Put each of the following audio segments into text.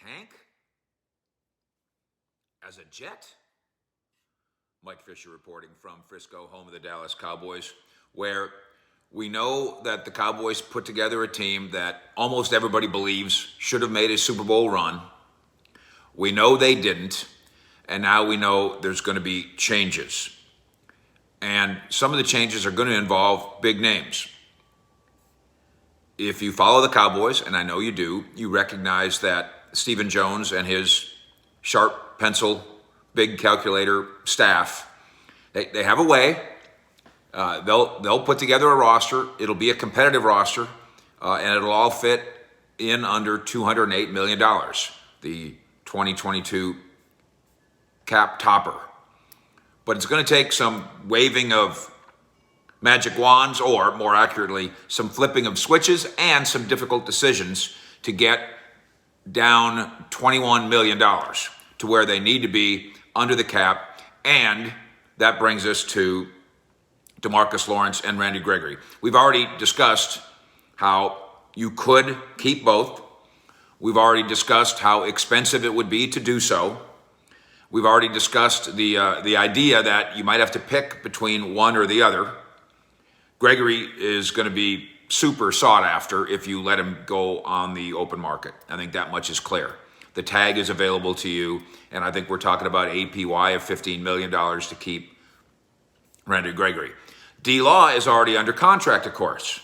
tank as a Jet? Mike Fisher reporting from Frisco, home of the Dallas Cowboys, where we know that the Cowboys put together a team that almost everybody believes should have made a Super Bowl run. We know they didn't, and now we know there's going to be changes. And some of the changes are going to involve big names. If you follow the Cowboys, and I know you do, you recognize that Stephen Jones and his sharp pencil, big calculator staff, they have a way. They'll put together a roster. It'll be a competitive roster, and it'll all fit in under $208 million, the 2022 cap topper. But it's going to take some waving of magic wands, or more accurately, some flipping of switches and some difficult decisions to get down $21 million to where they need to be under the cap. And that brings us to DeMarcus Lawrence and Randy Gregory. We've already discussed how you could keep both. We've already discussed how expensive it would be to do so. We've already discussed the idea that you might have to pick between one or the other. Gregory is going to be super sought after if you let him go on the open market. I think that much is clear. The tag is available to you, and I think we're talking about APY of $15 million to keep Randy Gregory. D-Law is already under contract, of course,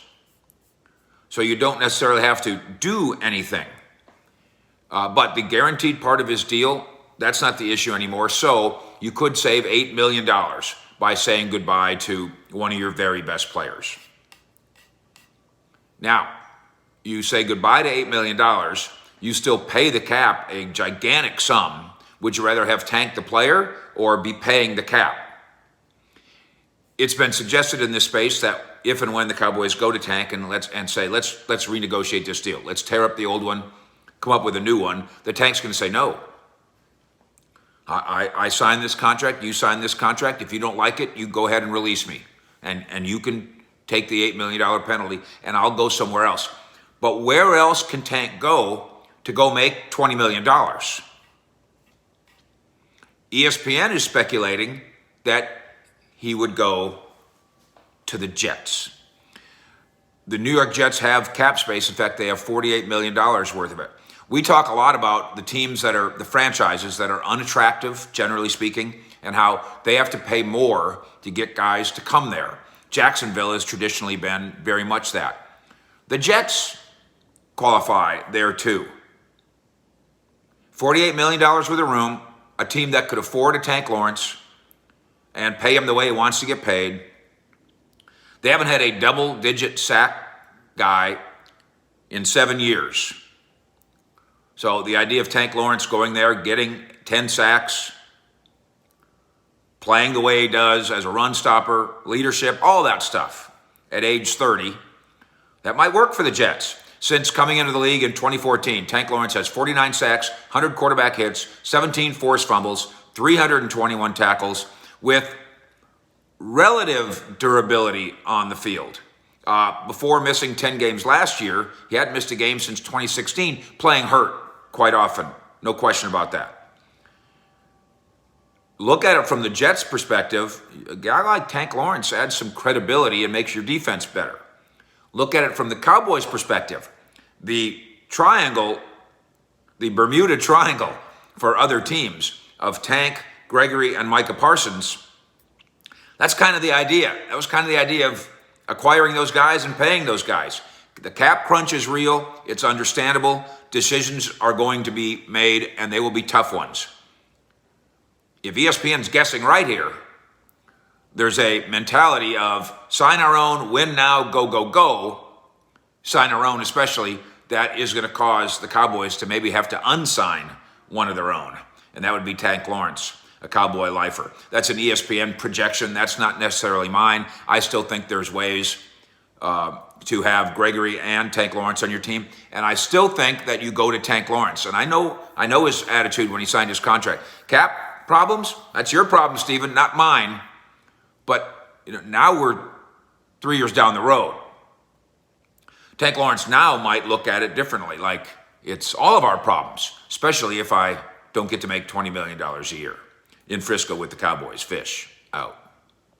so you don't necessarily have to do anything. But the guaranteed part of his deal, that's not the issue anymore, so you could save $8 million by saying goodbye to one of your very best players. Now, you say goodbye to $8 million, you still pay the cap a gigantic sum. Would you rather have tanked the player or be paying the cap? It's been suggested in this space that if and when the Cowboys go to tank and say, let's renegotiate this deal, let's tear up the old one, come up with a new one, the tank's going to say no. I signed this contract, you signed this contract. If you don't like it, you go ahead and release me. And you can take the $8 million penalty, and I'll go somewhere else. But where else can Tank go to go make $20 million? ESPN is speculating that he would go to the Jets. The New York Jets have cap space. In fact, they have $48 million worth of it. We talk a lot about the teams that are the franchises that are unattractive, generally speaking, and how they have to pay more to get guys to come there. Jacksonville has traditionally been very much that. The Jets qualify there too. $48 million worth of room, a team that could afford to tank Lawrence and pay him the way he wants to get paid. They haven't had a double-digit sack guy in 7 years. So the idea of Tank Lawrence going there, getting 10 sacks, playing the way he does as a run stopper, leadership, all that stuff at age 30, that might work for the Jets. Since coming into the league in 2014, Tank Lawrence has 49 sacks, 100 quarterback hits, 17 forced fumbles, 321 tackles, with relative durability on the field. Before missing 10 games last year, he hadn't missed a game since 2016, playing hurt quite often. No question about that. Look at it from the Jets' perspective. A guy like Tank Lawrence adds some credibility and makes your defense better. Look at it from the Cowboys' perspective. The triangle, the Bermuda Triangle for other teams of Tank, Gregory, and Micah Parsons, that's kind of the idea. That was kind of the idea of acquiring those guys and paying those guys. The cap crunch is real. It's understandable. Decisions are going to be made, and they will be tough ones. If ESPN's guessing right here, there's a mentality of sign our own, win now, go, go, go. Sign our own especially, that is going to cause the Cowboys to maybe have to unsign one of their own. And that would be Tank Lawrence, a Cowboy lifer. That's an ESPN projection. That's not necessarily mine. I still think there's ways to have Gregory and Tank Lawrence on your team. And I still think that you go to Tank Lawrence. And I know his attitude when he signed his contract. Cap problems? That's your problem, Stephen, not mine. But now we're 3 years down the road. Tank Lawrence now might look at it differently. Like, It's all of our problems, especially if I don't get to make $20 million a year in Frisco with the Cowboys. Fish out.